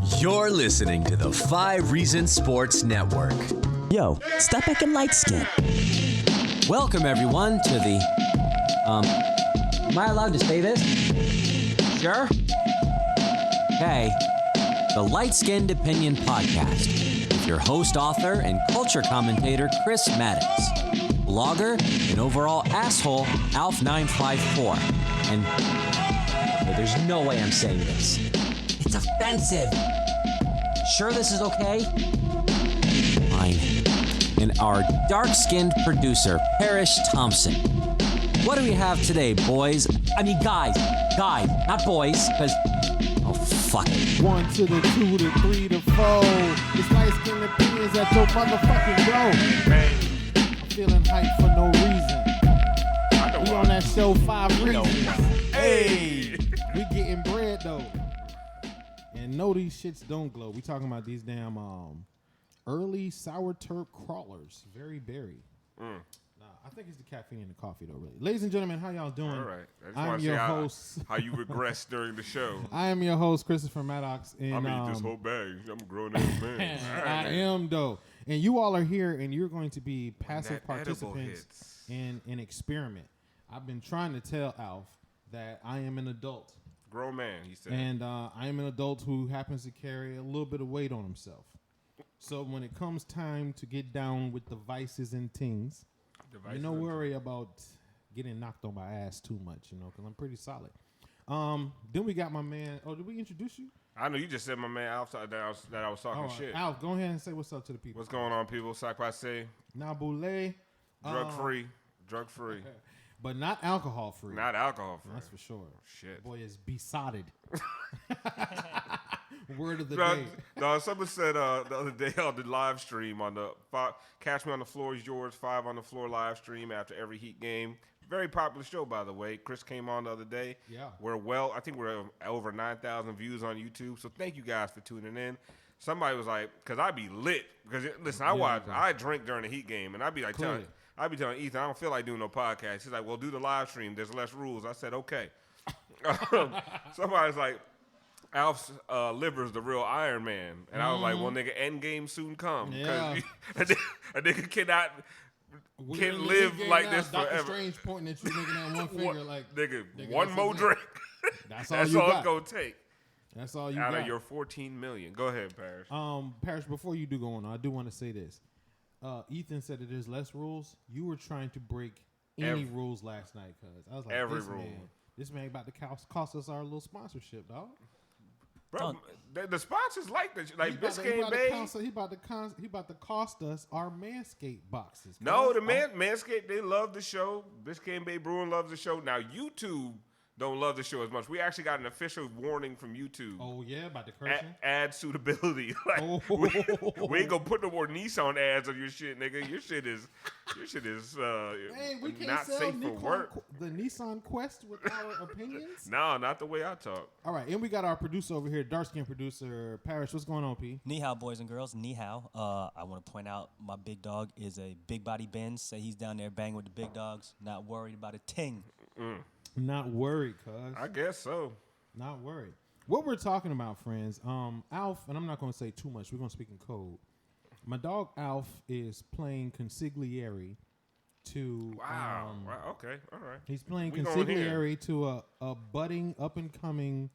You're listening to the 5 Reasons Sports Network. Yo, stop acting light skin. Welcome, everyone, to the... Am I allowed to say this? Sure? Okay. The Light Skinned Opinion Podcast with your host, author, and culture commentator, Chris Maddox. Blogger and overall asshole, Alf954. And... there's no way I'm saying this. It's offensive. Sure this is okay? Fine. And our dark-skinned producer, Parrish Thompson. What do we have today, boys? I mean, guys, not boys, because... oh, fuck it. 1 to the 2 to 3 to 4. It's light-skinned opinions at your motherfucking door. Man. I'm feeling hyped for no reason. We on that show 5 Reasons. Hey! We getting bread, though. And no, these shits don't glow. We talking about these damn early sour turp crawlers. Very berry. Nah, I think it's the caffeine in the coffee, though, really. Ladies and gentlemen, how y'all doing? All right. I'm your host. How you regress during the show. I am your host, Christopher Maddox. And, I'm eating this whole bag. I'm a grown-ass man. I am, though. And you all are here, and you're going to be passive participants in an experiment. I've been trying to tell Alf that I am an adult. Grown man, he said. And I am an adult who happens to carry a little bit of weight on himself. So when it comes time to get down with the vices and things, you don't worry about getting knocked on my ass too much, because I'm pretty solid. Then we got my man. Oh, did we introduce you? I know you just said my man Alf that I was talking shit. Alf, go ahead and say what's up to the people. What's going on, people? Sac passe. Nabule. Drug-free. But not alcohol-free. Not alcohol-free. That's for sure. Shit. Boy is besotted. Word of the day. No, someone said the other day on the live stream on the Catch Me on the Floor is Yours 5 on the Floor live stream after every Heat game. Very popular show, by the way. Chris came on the other day. Yeah. I think we're over 9,000 views on YouTube. So thank you guys for tuning in. Somebody was like, because I be lit. Because listen, I drink during the Heat game, and I be like telling Ethan, I don't feel like doing no podcast. He's like, well, do the live stream. There's less rules. I said, okay. Somebody's like, Alf's liver's the real Iron Man. And I was like, well, nigga, end game soon come. Yeah. A nigga can't live like this Dr. forever. Strange pointing at you, making that one finger like, nigga, one more drink. That's all That's you all got. it's going to take. That's all you out got. Of your 14 million. Go ahead, Parrish. Parrish, before you do go on, I do want to say this. Ethan said that there's less rules. You were trying to break any rules last night, cuz I was like, every rule. This man about to cost us our little sponsorship, dog. Bro, the sponsors like this. Like Biscayne Bay. He about to cost us our Manscaped boxes. No, Manscaped, they love the show. Biscayne Bay Brewing loves the show. Now YouTube don't love the show as much. We actually got an official warning from YouTube. Oh yeah, about the cursing. Ad suitability. We ain't gonna put no more Nissan ads on your shit, nigga. Your shit is hey, we can't not sell safe for work. The Nissan Quest with our opinions. No, not the way I talk. All right, and we got our producer over here, dark skin producer Parrish. What's going on, P? Ni hao, boys and girls. Ni hao. I want to point out my big dog is a big body Benz. Say he's down there banging with the big dogs. Not worried about a ting. Not worried, cuz. I guess so. Not worried. What we're talking about, friends, Alf, and I'm not going to say too much. We're going to speak in code. My dog Alf is playing consigliere to... Wow. Okay. All right. He's playing consigliere to a budding, up-and-coming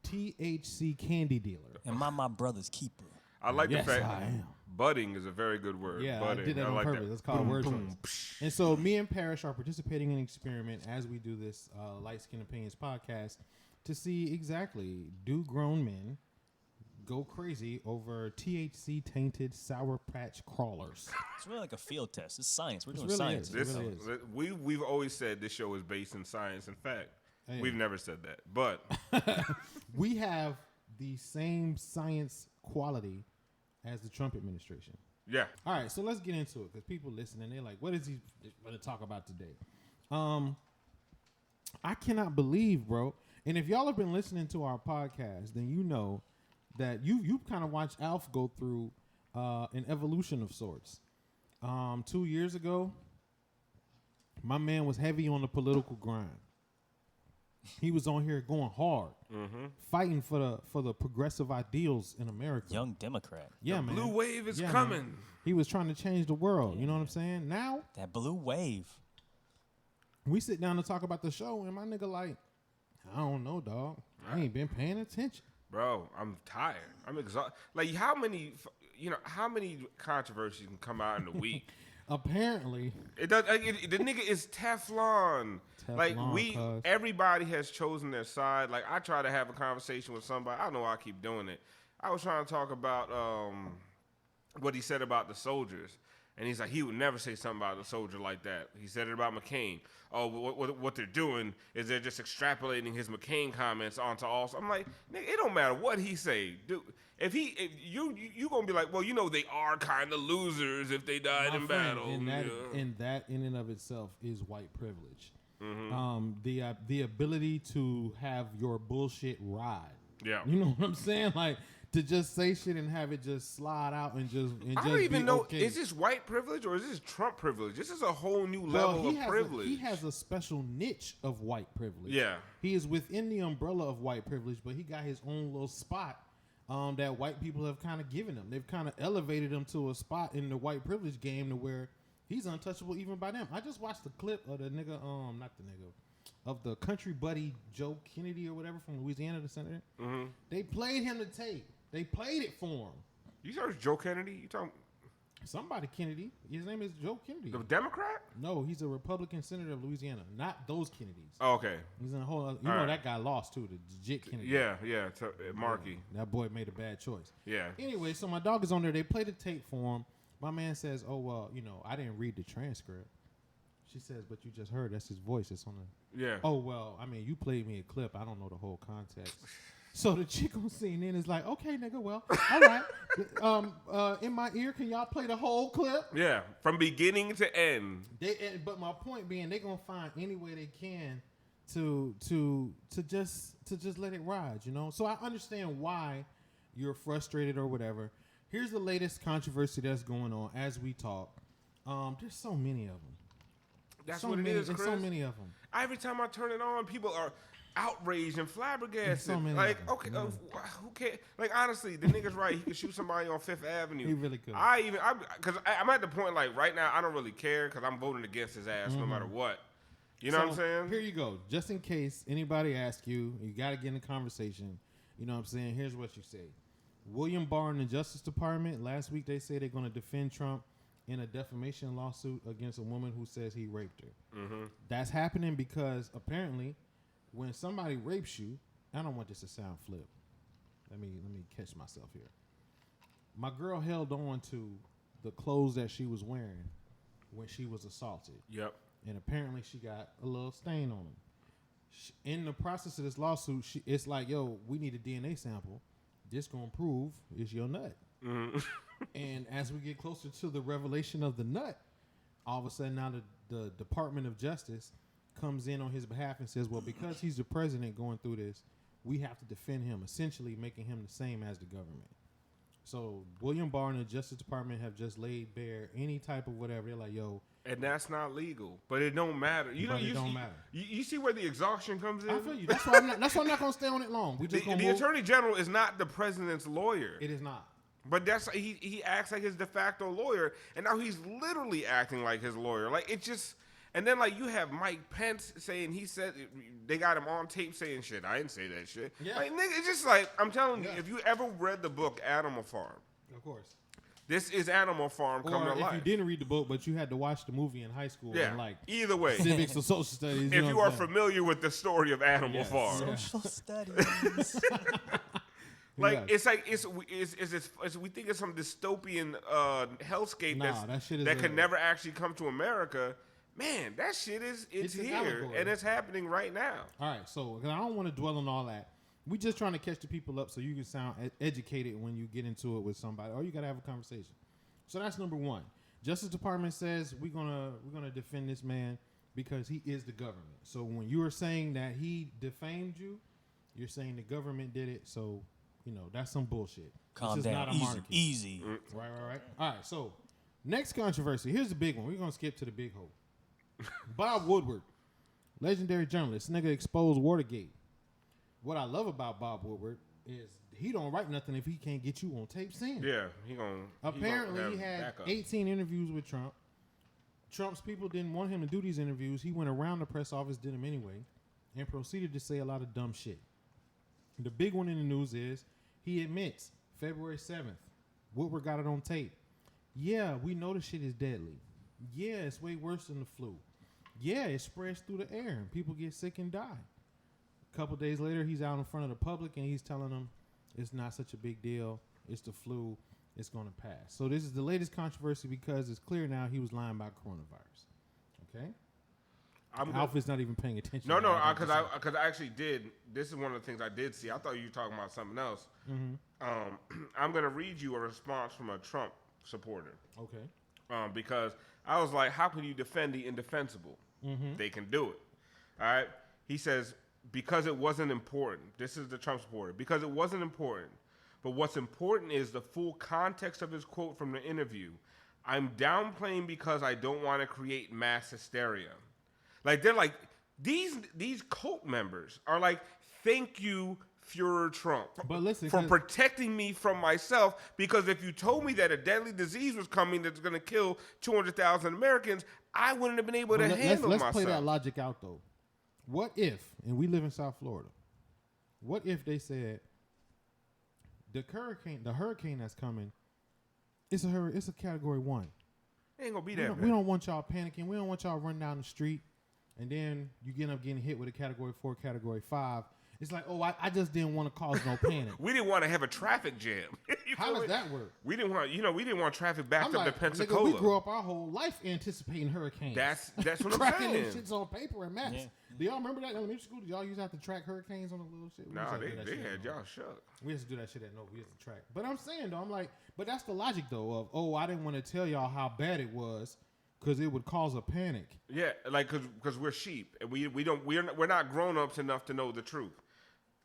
THC candy dealer. And my brother's keeper. I like the fact I am. Budding is a very good word. Yeah, budding. I did that on like purpose. That's called word choice. And so me and Parrish are participating in an experiment as we do this Light Skin Opinions podcast to see exactly, do grown men go crazy over THC-tainted Sour Patch crawlers? It's really like a field test. It's science. We're doing really science. We've always said this show is based in science. In fact, we've never said that. But we have the same science quality as the Trump administration. Yeah. All right, so let's get into it because people listening, they're like, what is he going to talk about today? I cannot believe, bro. And if y'all have been listening to our podcast, then you know that you kind of watched Alf go through an evolution of sorts. 2 years ago, my man was heavy on the political grind. He was on here going hard, fighting for the progressive ideals in America. Young Democrat. Yeah, man. Blue wave is Yeah, coming. man. He was trying to change the world. You know what I'm saying? Now That blue wave. we sit down to talk about the show, and my nigga like, I don't know, dog. I ain't been paying attention. Bro, I'm tired. I'm exhausted. Like, how many controversies can come out in a week? Apparently, It does. The nigga is Teflon. Like Teflon, cuz. everybody has chosen their side. Like I try to have a conversation with somebody. I don't know why I keep doing it. I was trying to talk about what he said about the soldiers, and he's like, he would never say something about the soldier like that. He said it about McCain. Oh, what they're doing is they're just extrapolating his McCain comments onto all. I'm like, nigga, it don't matter what he say, dude. If you gonna be like, well, they are kind of losers if they died in battle. And that in and of itself is white privilege. The ability to have your bullshit ride. Yeah. You know what I'm saying? Like to just say shit and have it just slide out and just. I don't even know. Okay. Is this white privilege or is this Trump privilege? This is a whole new level of privilege. He has a special niche of white privilege. Yeah. He is within the umbrella of white privilege, but he got his own little spot. That white people have kind of given him. They've kind of elevated him to a spot in the white privilege game to where he's untouchable even by them. I just watched the clip of the nigga, of the country buddy Joe Kennedy or whatever from Louisiana, the senator. Mm-hmm. They played him the tape. They played it for him. You search Joe Kennedy? You talking somebody Kennedy? His name is Joe Kennedy. the Democrat? No, he's a Republican senator of Louisiana. Not those Kennedys. Oh, okay. He's in a whole other, All right. that guy lost too, the legit Kennedy. Yeah. Markey. That boy made a bad choice. Yeah. Anyway, so my dog is on there. They play the tape for him. My man says, oh, well, I didn't read the transcript. She says, but you just heard. That's his voice. It's on the... Yeah. Oh, well, I mean, you played me a clip. I don't know the whole context. So the chick on CNN is like, okay, nigga, well, all right. In my ear, can y'all play the whole clip? Yeah. From beginning to end. But my point being, they're going to find any way they can to just let it ride, So I understand why you're frustrated or whatever. Here's the latest controversy that's going on as we talk. There's so many of them. That's so what many, it is, There's Chris. so many of them. Every time I turn it on, people are outraged and flabbergasted. So many like, of them. okay, who cares? Like, honestly, the nigga's right. He could shoot somebody on Fifth Avenue. He really could. Because I'm at the point, like, right now, I don't really care because I'm voting against his ass no matter what. You know what I'm saying? Here you go. Just in case anybody asks you, you got to get in a conversation. You know what I'm saying? Here's what you say. William Barr and the Justice Department, last week they say they're going to defend Trump in a defamation lawsuit against a woman who says he raped her. Mm-hmm. That's happening because apparently when somebody rapes you, I don't want this to sound flip. Let me catch myself here. My girl held on to the clothes that she was wearing when she was assaulted. Yep. And apparently she got a little stain on them. In the process of this lawsuit, it's like, yo, we need a DNA sample. This gonna prove it's your nut. Mm-hmm. And as we get closer to the revelation of the nut, all of a sudden now the Department of Justice comes in on his behalf and says, well, because he's the president going through this, we have to defend him, essentially making him the same as the government. So William Barr and the Justice Department have just laid bare any type of whatever. They're like, yo. And that's not legal, but it don't matter. It don't matter. You see where the exhaustion comes in? I feel you. That's why I'm not going to stay on it long. We just the Attorney General is not the president's lawyer. It is not. But that's he acts like his de facto lawyer, and now he's literally acting like his lawyer. Like it just, and then like you have Mike Pence saying he said they got him on tape saying shit. I didn't say that shit. Yeah. Like nigga, it's just like I'm telling you, if you ever read the book Animal Farm, of course, this is Animal Farm coming to life. If you didn't read the book, but you had to watch the movie in high school, yeah. And like either way, civics or social studies. If you are familiar with the story of Animal Farm, social studies. Like it's like it's we think it's some dystopian hellscape that could never actually come to America. Man, that shit it's here and it's happening right now. All right, so I don't want to dwell on all that. We just trying to catch the people up so you can sound educated when you get into it with somebody, or you got to have a conversation. So that's number one. Justice Department says we're gonna defend this man because he is the government. So when you are saying that he defamed you, you're saying the government did it. So that's some bullshit. Calm this is down, not a monarchy. easy. Right. All right. So next controversy. Here's the big one. We're gonna skip to the big hole. Bob Woodward Legendary journalist. Nigga exposed Watergate. What I love about Bob Woodward is he don't write nothing if he can't get you on tape saying it. Yeah, he gonna. Apparently, he had backup. 18 interviews with Trump. Trump's people didn't want him to do these interviews. He went around the press office, did them anyway, and proceeded to say a lot of dumb shit. The big one in the news is he admits February 7th, Woodward got it on tape. Yeah, we know the shit is deadly. Yeah, it's way worse than the flu. Yeah, it spreads through the air and people get sick and die. A couple days later, he's out in front of the public and he's telling them it's not such a big deal. It's the flu. It's going to pass. So this is the latest controversy because it's clear now he was lying about coronavirus. Okay? Alfred's not even paying attention. No, because I actually did. This is one of the things I did see. I thought you were talking about something else. Mm-hmm. I'm going to read you a response from a Trump supporter. Okay. Because I was like, how can you defend the indefensible? Mm-hmm. They can do it. All right? He says, because it wasn't important. This is the Trump supporter. Because it wasn't important. But what's important is the full context of his quote from the interview. I'm downplaying because I don't want to create mass hysteria. Like, they're like, these cult members are like, thank you, Führer Trump, but listen, for protecting me from myself, because if you told me that a deadly disease was coming that's going to kill 200,000 Americans, I wouldn't have been able to handle myself. Let's play that logic out, though. What if, and we live in South Florida, what if they said, the hurricane that's coming, it's a category 1. It ain't gonna be that. We don't want y'all panicking. We don't want y'all running down the street, and then you end up getting hit with a category 4, category 5. It's like, oh, I just didn't want to cause no panic. We didn't want to have a traffic jam. How does that work? We didn't want traffic backed up to Pensacola. Nigga, we grew up our whole life anticipating hurricanes. That's what I'm tracking saying. Them shits on paper and maps. Yeah. Do y'all remember that in elementary school? Did y'all used to have to track hurricanes on the little shit? Nah, they had y'all shook. We used to do that shit at Nova. We used to track. But I'm saying though, I'm like, but that's the logic though of I didn't want to tell y'all how bad it was because it would cause a panic. Yeah, like because we're sheep and we're not grown ups enough to know the truth.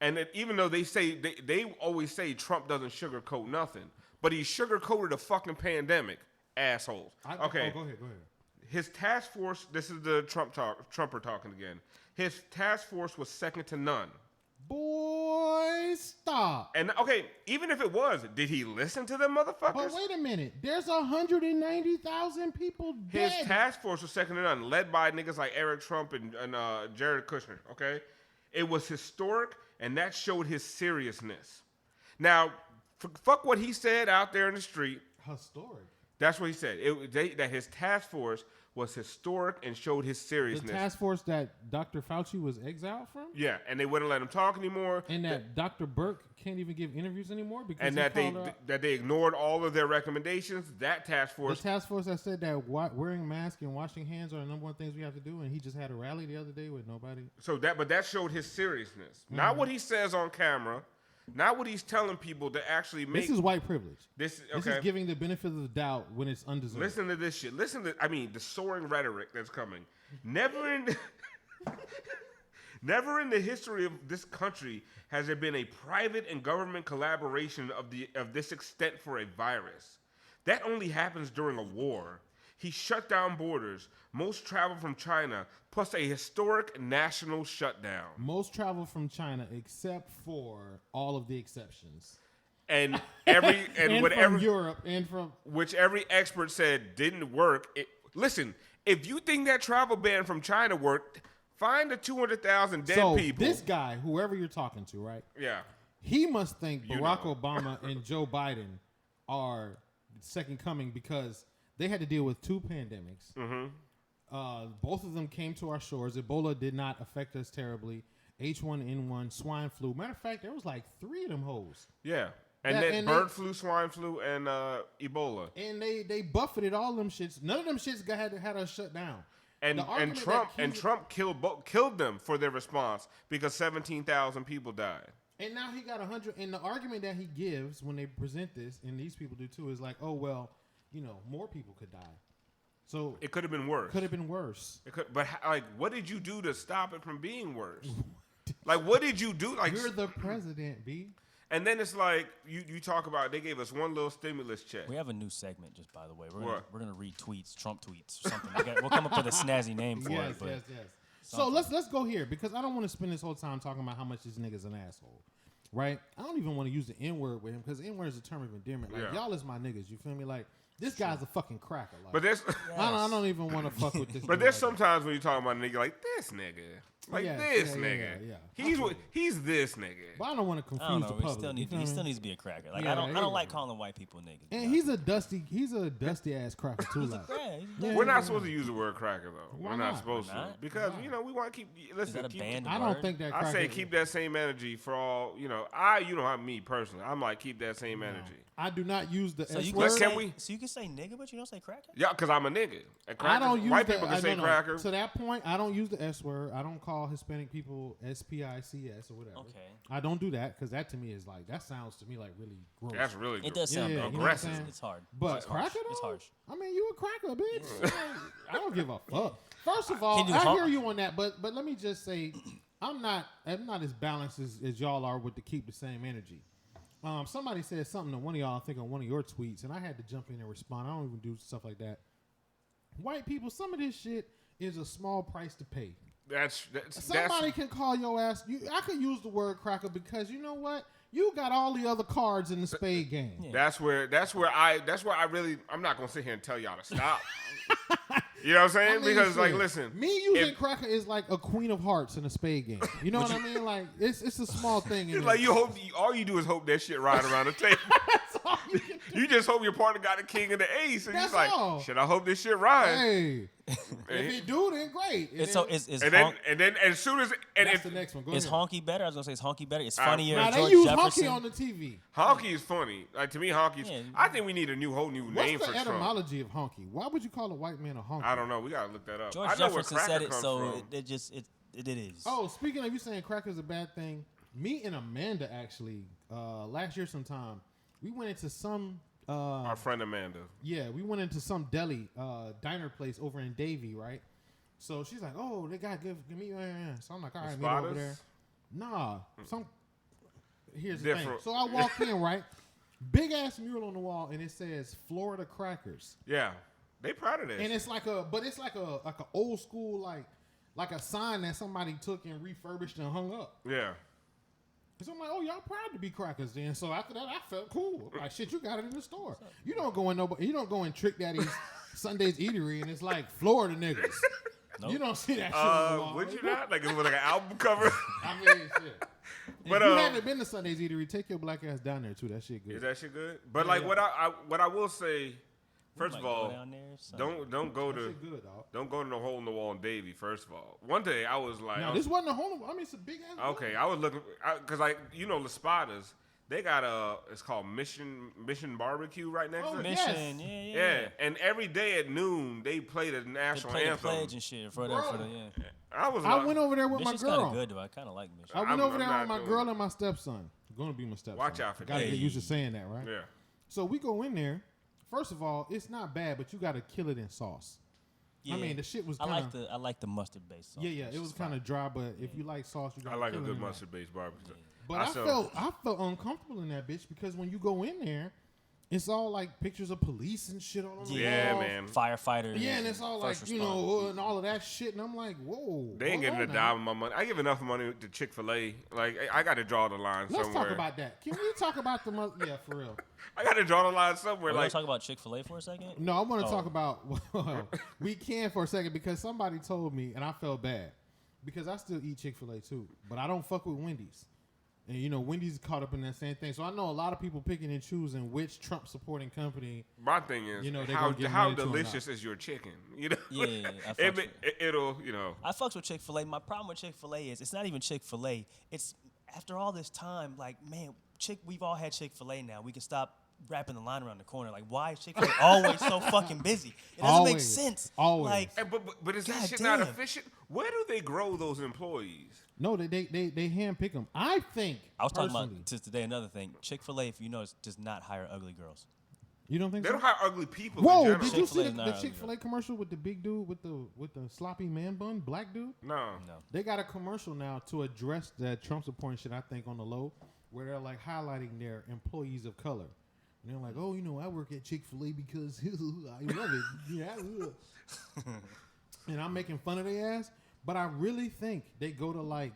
And even though they always say Trump doesn't sugarcoat nothing, but he sugarcoated a fucking pandemic, assholes. Okay, go ahead. His task force. This is the Trumper talking again. His task force was second to none. Boy, stop. And okay, even if it was, did he listen to them motherfuckers? But wait a minute. There's 190,000 people dead. His task force was second to none, led by niggas like Eric Trump and Jared Kushner. Okay, it was historic. And that showed his seriousness. Now, fuck what he said out there in the street. Historic. That's what he said. That his task force was historic and showed his seriousness. The task force that Dr. Fauci was exiled from? Yeah, and they wouldn't let him talk anymore. And that Dr. Burke can't even give interviews anymore because and that they ignored all of their recommendations. That task force. The task force that said that wearing masks and washing hands are the number one things we have to do, and he just had a rally the other day with nobody. But that showed his seriousness. Mm-hmm. Not what he says on camera. Not what he's telling people to actually make. This is white privilege. This is giving the benefit of the doubt when it's undeserved. Listen to this shit. The soaring rhetoric that's coming. Never in the history of this country has there been a private and government collaboration of this extent for a virus. That only happens during a war. He shut down borders, most travel from China, plus a historic national shutdown. Most travel from China, except for all of the exceptions. And from Europe and from which every expert said didn't work. Listen, if you think that travel ban from China worked, find the 200,000 dead people. This guy, whoever you're talking to, right? Yeah. He must think Barack Obama and Joe Biden are second coming because they had to deal with 2 pandemics. Mm-hmm. Both of them came to our shores. Ebola did not affect us terribly. H1N1, swine flu. Matter of fact, there was like 3 of them hoes. Yeah. And bird flu, swine flu, and Ebola. And they buffeted all them shits. None of them shits had us shut down. And Trump killed them for their response because 17,000 people died. And now he got 100. And the argument that he gives when they present this, and these people do too, is like, oh well, more people could die. So it could have been worse. But what did you do to stop it from being worse? Like, what did you do? Like, you're the president, B. And then it's like you talk about they gave us one little stimulus check. We have a new segment, just by the way. We're gonna read tweets, Trump tweets, or something. We'll come up with a snazzy name for it. Yes. So let's go here because I don't want to spend this whole time talking about how much this nigga's an asshole. Right? I don't even want to use the N-word with him because N-word is a term of endearment. Like, y'all is my niggas. You feel me? Like, this guy's a fucking cracker. Like, but there's, I don't even want to fuck with this. But there's sometimes when you talk about a nigga like this nigga. Like this nigga. He's this nigga. But I don't want to confuse the public. He still needs to be a cracker. Like I don't like calling white people niggas. And he's a dusty ass cracker too. Like, we're not supposed to use the word cracker though. We're not supposed to because we want to keep. Listen, I don't think that. I say keep that same energy for all. You know how me personally. I'm like keep that same energy. I do not use the S word. Can so you can say nigga, but you don't say cracker? Yeah, because I'm a nigga. I don't use white people can say cracker. To that point, I don't use the S word. I don't call Hispanic people SPICS or whatever. Okay. I don't do that because that to me is like, that sounds to me like really gross. That's really gross. It does sound aggressive. It's hard. But cracker though? It's harsh. I mean, you a cracker, bitch. I don't give a fuck. First of all, I hear you on that, but let me just say, I'm not as balanced as y'all are with to keep the same energy. Somebody said something to one of y'all, I think on one of your tweets, and I had to jump in and respond. I don't even do stuff like that. White people, some of this shit is a small price to pay. Somebody can call your ass. I could use the word cracker because you know what? You got all the other cards in the spade game. Yeah. That's where I really. I'm not gonna sit here and tell y'all to stop. You know what I'm saying? I mean, because like, listen, me using cracker is like a queen of hearts in a spade game. You know what I mean? Like it's a small thing. It's like all you do is hope that shit ride around the table. That's all you just hope your partner got a king and the ace, and that's you're like, all. Should I hope this shit rides? Hey, if he do, then great. And then as soon as that's the next one. Go is ahead. Honky better? I was gonna say is Honky better. It's funnier. Nah, George they use Jefferson. Honky on the TV. Honky is funny. Like to me, Honky's. Yeah. I think we need a whole new name for Trump. What's the etymology of honky? Why would you call a white man a honky? I don't know. We gotta look that up. George Jefferson said it, so it is. Oh, speaking of you saying cracker's a bad thing, me and Amanda actually last year sometime we went into some. Our friend Amanda. Yeah, we went into some deli diner place over in Davie, right? So she's like, "Oh, they got give me." So I'm like, "All right, meet over there." Nah, here's the thing. So I walk in, right? Big ass mural on the wall, and it says Florida Crackers. Yeah, they proud of this. And it's like a old school like a sign that somebody took and refurbished and hung up. Yeah. So I'm like, oh, y'all proud to be crackers then. So after that, I felt cool. Like, shit, you got it in the store. You don't go in Trick Daddy's Sunday's Eatery and it's like Florida niggas. Nope. You don't see that shit on the wall. Would you not? Like it was like an album cover? I mean, shit. But if you haven't been to Sunday's Eatery, take your black ass down there too. That shit good. Is that shit good? But what I will say, first of all, don't go to the hole in the wall in Davie. First of all, one day I was like, no, this wasn't a hole in the wall. I mean, it's a big ass. Okay, I was looking because Las Spadas. They got it's called Mission Barbecue right next to it. Mission, yeah. And every day at noon they play the national anthem. The pledge and shit for the. I went over there with my girl. Kind of good though. I kind of like Mission. I went over there with my girl and my stepson. Going to be my stepson. Watch out for that. Gotta get used to saying that, right? Yeah. So we go in there. First of all, it's not bad, but you got to kill it in sauce. Yeah. I mean, the shit was kind of... I like the mustard-based sauce. Yeah, it was kind of dry, but if you like sauce, you got to kill it. I like a good mustard-based barbecue. But I felt uncomfortable in that bitch because when you go in there, it's all like pictures of police and shit on the wall. Yeah, man. Firefighters. Yeah, and it's all like, and all of that shit. And I'm like, whoa. They ain't getting a dime of my money. I give enough money to Chick-fil-A. Like, I got to draw the line somewhere. Let's talk about that. Can we talk about the... Yeah, for real. I got to draw the line somewhere. You want to talk about Chick-fil-A for a second? No, I want to talk about... we can for a second because somebody told me, and I felt bad, because I still eat Chick-fil-A too, but I don't fuck with Wendy's. And, Wendy's caught up in that same thing. So I know a lot of people picking and choosing which Trump-supporting company. My thing is, how delicious is your chicken? Yeah, it'll. I fucks with Chick-fil-A. My problem with Chick-fil-A is it's not even Chick-fil-A. It's after all this time, like, man, we've all had Chick-fil-A now. We can stop wrapping the line around the corner. Like, why is Chick-fil-A always so fucking busy? It doesn't make sense. Always. Like, but is that shit not efficient? Where do they grow those employees? No, they hand pick them. I think. I was talking about just today another thing. Chick-fil-A, if you notice, does not hire ugly girls. You don't think they so? don't hire ugly people? Whoa! In general. Did you see the Chick-fil-A commercial with the big dude with the sloppy man bun, black dude? No. They got a commercial now to address that Trump supporting shit. I think on the low, where they're like highlighting their employees of color. And they're like, oh, I work at Chick-fil-A because I love it. Yeah. And I'm making fun of their ass. But I really think they go to like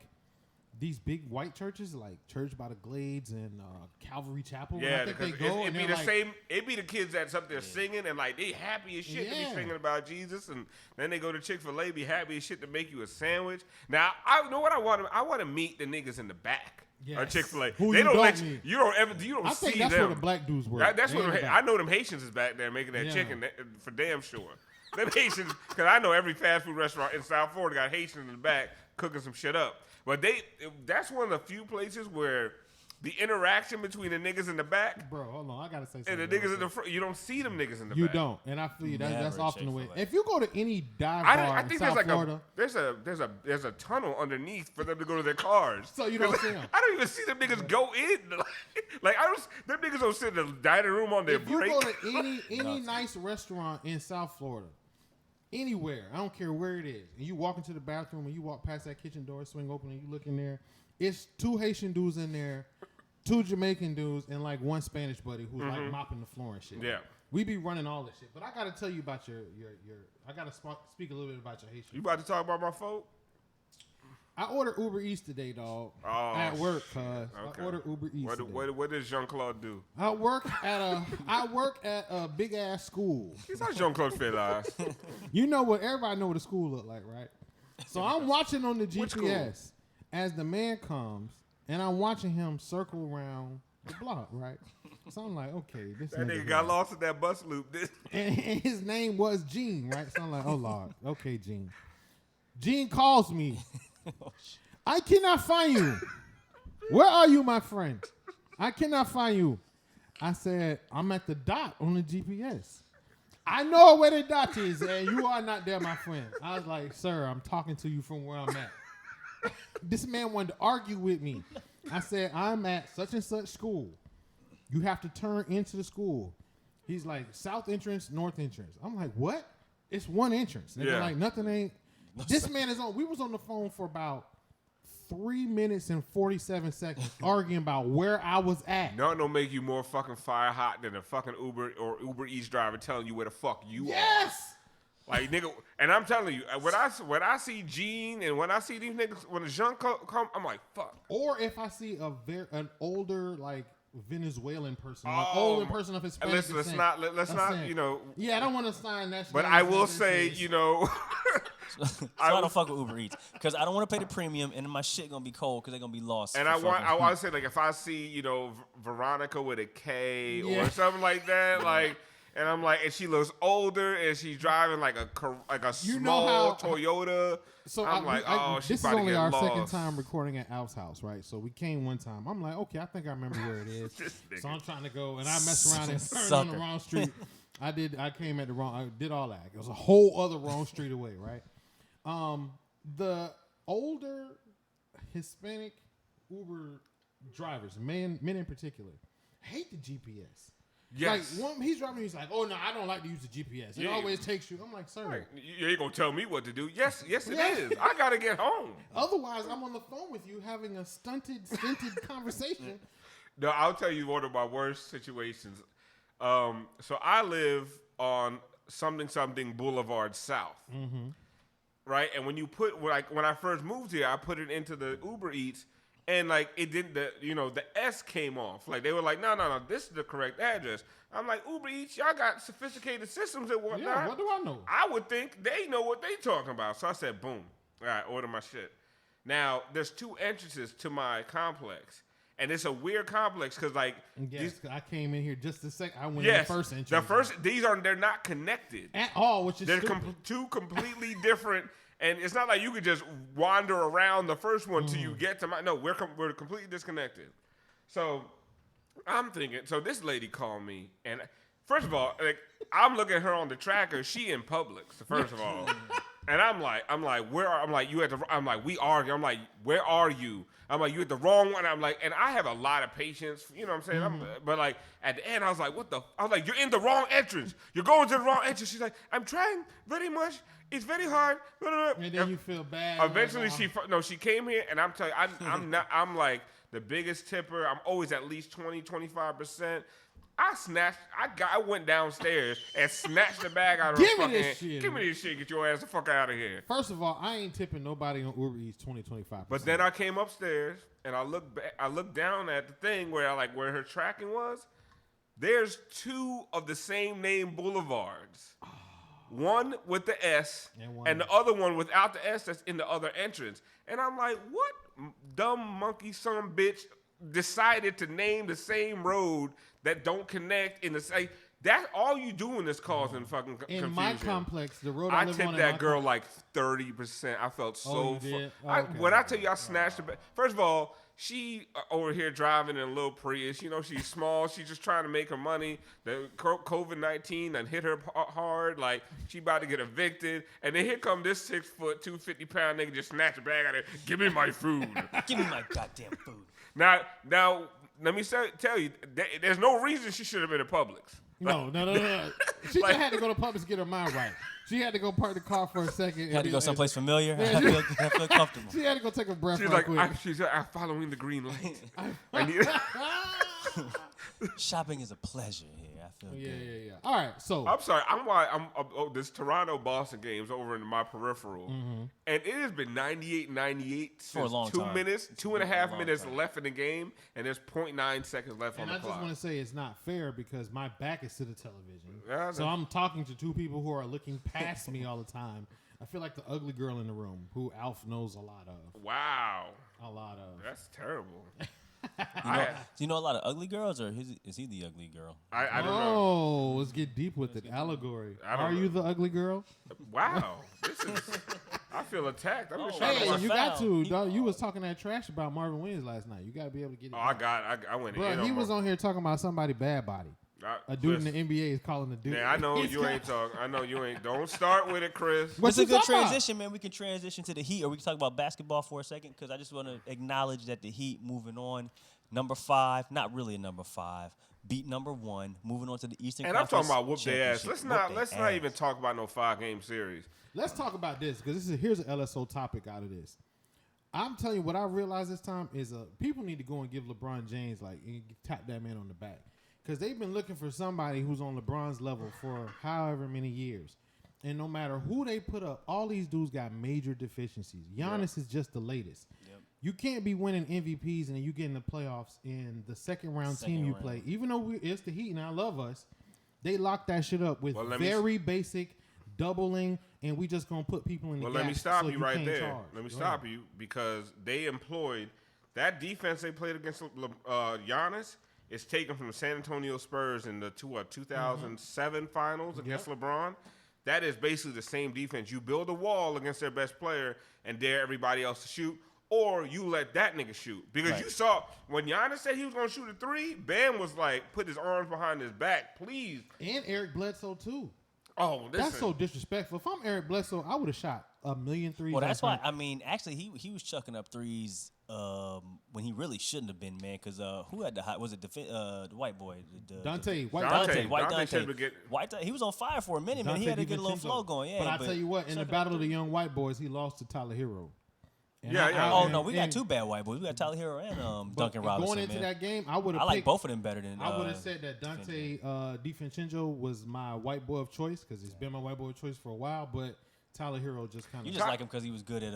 these big white churches, like Church by the Glades and Calvary Chapel. Yeah, I think they because go it'd and be they're the like, same. It'd be the kids that's up there singing and like they happy as shit to be Yeah. singing about Jesus, and then they go to Chick-fil-A, be happy as shit to make you a sandwich. Now I know what I want. I want to meet the niggas in the back. Yes. Chick-fil-A. Who They you don't don't let meet. you don't ever you don't I see think that's them. where the black dudes were. That's They what in the I back. know. Them Haitians is back there making that Yeah. chicken for damn sure. Them Haitians, because I know every fast food restaurant in South Florida got Haitians in the back cooking some shit up. But that's one of the few places where the interaction between the niggas in the back Bro, hold on. I got to say something. and the niggas in the front, you don't see them niggas in the You back. don't. And I feel you. That's Never often the way. Chick-fil-A. If you go to any dive I bar think in there's South like Florida, there's a tunnel underneath for them to go to their cars. So you don't see 'em. I don't even see them niggas go in. Like them niggas don't sit in the dining room on their if you break. go to any nice restaurant in South Florida, anywhere, I don't care where it is, and you walk into the bathroom and you walk past that kitchen door, swing open, and you look in there, it's 2 Haitian dudes in there, 2 Jamaican dudes, and like 1 Spanish buddy who's like mopping the floor and shit. Yeah. We be running all this shit. But I got to tell you about your I got to speak a little bit about your Haitian. You about to talk about my folk? I ordered Uber Eats today, dog. Oh, at work, cuz. okay. I ordered Uber Eats today. What does Jean-Claude do? I work at a big ass school. He's not Jean-Claude Fellas. You know what? Everybody know what a school look like, right? So I'm watching on the Which school? GPS as the man comes, and I'm watching him circle around the block, right? So I'm like, okay, this That nigga here. got lost in that bus loop. And his name was Gene, right? So I'm like, oh Lord, okay, Gene. Gene calls me. I cannot find you. Where are you, my friend? I cannot find you. I said, I'm at the dot on the GPS. I know where the dot is, and you are not there, my friend. I was like, sir, I'm talking to you from where I'm at. This man wanted to argue with me. I said, I'm at such and such school. You have to turn into the school. He's like, south entrance, north entrance. I'm like, what? It's one entrance. And they're Yeah. like, nothing ain't. This man is on. We was on the phone for about 3 minutes and 47 seconds arguing about where I was at. Nothing don't make you more fucking fire hot than a fucking Uber or Uber Eats driver telling you where the fuck you are. Yes. Like nigga, and I'm telling you, when I see Gene and when I see these niggas, when the Jean come, I'm like, fuck. Or if I see an older like Venezuelan person, an Oh, older person of Hispanic listen, let's descent, not, I'm not, saying, you know. Yeah, I don't want to sign that. But I will say, you know, So I don't fuck with Uber Eats because I don't want to pay the premium and my shit gonna be cold because they're gonna be lost. and I want to say like if I see Veronica with a K Yeah. or something like that, like. And I'm like, and she looks older, and she's driving like a You know small how- Toyota. So I'm like, oh, she's this is about to only get our lost. second time recording at Al's house, right? So we came one time. I'm like, okay, I think I remember where it is. This nigga. So I'm trying to go, and I messed around and turned on the Sucker. wrong street. I came at the wrong. I did all that. It was a whole other wrong street away, right? The older Hispanic Uber drivers, men in particular, hate the GPS. Yes. Like he's driving, he's like, "Oh no, I don't like to use the GPS. It Yeah. always takes you." I'm like, "Sir." Like, you ain't gonna tell me what to do. Yes, it Yeah. is. I gotta get home. Otherwise, I'm on the phone with you having a stinted conversation. No, I'll tell you one of my worst situations. So I live on something Boulevard South, right? And when you put when I first moved here, I put it into the Uber Eats, and like it didn't. The S came off. Like they were like, no, this is the correct address. I'm like, Uber Eats, y'all got sophisticated systems and whatnot. Yeah, what do I know? I would think they know what they talking about. So I said, boom. All right, order my shit. Now, there's 2 entrances to my complex. And it's a weird complex because, like, Yes, I came in here just a sec. I went yes, in the first entry. they're not connected. At all, which is They're stupid. 2 completely different. And it's not like you could just wander around the first one till Mm. you get to my. No, we're completely disconnected. So I'm thinking. So this lady called me, and first of all, like I'm looking at her on the tracker. She in Publix. First of all, and I'm like, where are? I'm like, you at the? I'm like, we argue. I'm like, where are you? I'm like, you at the wrong one. I'm like, and I have a lot of patience. You know what I'm saying? But like at the end, I was like, what the? I was like, you're in the wrong entrance. You're going to the wrong entrance. She's like, I'm trying very much. It's very hard. And then you feel bad. Eventually, like, she came here, and I'm telling you, I'm like the biggest tipper. I'm always at least 20, 25%. I went downstairs and snatched the bag out of Give her me fucking this hand. shit. Give me this shit. Get your ass the fuck out of here. First of all, I ain't tipping nobody on Uber Eats 20-25%. But then I came upstairs and I looked down at the thing where her tracking was. There's 2 of the same name boulevards. One with the S and the other one without the S that's in the other entrance. And I'm like, what dumb monkey son bitch decided to name the same road that don't connect in the same. That's all you doing is causing fucking confusion. In my complex, the road I live tipped on that girl like 30%. I felt so. When I tell you I snatched the bag. First of all, she over here driving in a little Prius. You know, she's small. She's just trying to make her money. The COVID-19 and hit her hard. Like, she about to get evicted. And then here come this 6 foot, 250-pound nigga just snatch the bag out of her. Give me my food. Give me my goddamn food. Now, let me tell you, there's no reason she should have been in Publix. No. She just had to go to Publix to get her mind right. She had to go park the car for a second. Had to go someplace familiar. I feel comfortable. She had to go take a breath. She's right like, quick. she's like, I'm following the green light. Shopping is a pleasure here. I feel good. Yeah. All right, so I'm sorry. This Toronto-Boston game's over in my peripheral, and it has been 98-98 For a long time. 2.5 minutes left in the game, and there's 0.9 seconds left on the clock. I just want to say it's not fair because my back is to the television, Yeah, so I'm talking to 2 people who are looking past me all the time. I feel like the ugly girl in the room who Alf knows a lot of. Wow, A lot of. that's terrible. Do you know a lot of ugly girls, or is he the ugly girl? I don't know. Oh, let's get deep with it. Allegory. Are you the ugly girl? Wow, I feel attacked. I'm just trying Hey, to. you got to. Dog, you was talking that trash about Marvin Williams last night. You got to be able to get it. I went in. Bro, he was on here talking about somebody bad body. A dude in the NBA is calling the dude. Yeah, I know you ain't talking. I know you ain't. Don't start with it, Chris. It's a good transition, man. We can transition to the Heat, or we can talk about basketball for a second, because I just want to acknowledge that the Heat moving on. Number 5, not really a number 5, beat number 1, moving on to the Eastern And Conference. I'm talking about whoop their ass. Let's not ass. even talk about no 5-game series. Let's talk about this because here's an LSO topic out of this. I'm telling you what I realized this time is people need to go and give LeBron James and tap that man on the back, because they've been looking for somebody who's on LeBron's level for however many years. And no matter who they put up, all these dudes got major deficiencies. Giannis is just the latest. Yep. You can't be winning MVPs and then you get in the playoffs in the second round team you play. Even though it's the Heat and I love us, they lock that shit up with very basic doubling, and we just going to put people in the gap. Let me stop so you right there. charge. Let me stop you because they employed that defense they played against Giannis is taken from the San Antonio Spurs in the 2007 finals against LeBron. That is basically the same defense. You build a wall against their best player and dare everybody else to shoot, or you let that nigga shoot. Because you saw when Giannis said he was going to shoot a 3, Bam was like, put his arms behind his back, please. And Eric Bledsoe, too. Oh, listen. That's so disrespectful. If I'm Eric Bledsoe, I would have shot 1,000,000 threes. Well, that's why, actually, he was chucking up threes when he really shouldn't have been, man, because who had the hot, was it the white boy? Dante. Dante. He was on fire for a minute, man. He had to get a little flow going, yeah. But I tell you what, in the battle of the young white boys, he lost to Tyler Hero. We got 2 bad white boys. We got Tyler Hero and Duncan Robinson. Going into that game, I like both of them better than. I would have said that Dante DiVincenzo was my white boy of choice because he's been my white boy of choice for a while, but Tyler Hero just kind of. You just like him because he was good at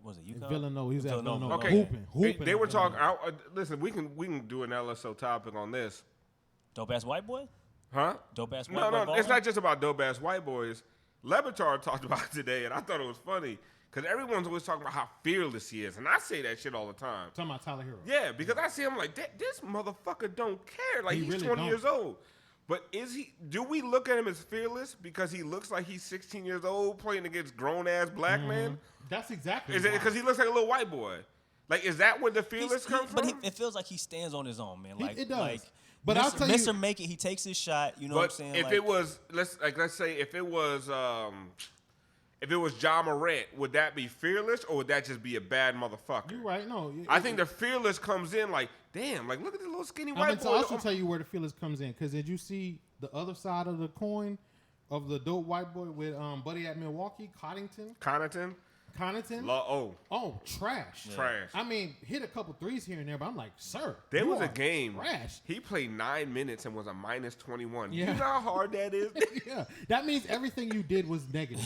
was it UConn? Villanova. He was at Villanova. Okay. Hooping. They were talking. Listen, we can do an LSO topic on this. Dope ass white boy. Huh? Dope ass white boy. No, it's not just about dope ass white boys. Lebatard talked about it today, and I thought it was funny because everyone's always talking about how fearless he is, and I say that shit all the time. Talking about Tyler Hero. Yeah, because I see him like this motherfucker don't care. Like he's really 20 years old. But do we look at him as fearless because he looks like he's 16 years old playing against grown-ass black men? That's exactly Is it because he looks like a little white boy? Like, is that where the fearless comes from? But it feels like he stands on his own, man. Like, it does. Like, but I'll tell Mr. Make It, he takes his shot. You know what I'm saying? If it was, let's say, if it was Ja Morant, would that be fearless or would that just be a bad motherfucker? You're right. No, I think the fearless comes in like, damn, like look at this little skinny white boy. I'll also tell you where the fearless comes in because did you see the other side of the coin of the dope white boy with Buddy at Milwaukee, Connaughton? Connaughton? Trash. Trash. I mean, hit a couple threes here and there, but I'm like, sir. There was a game. Trash. He played 9 minutes and was a minus 21. Yeah. You know how hard that is? Yeah. That means everything you did was negative.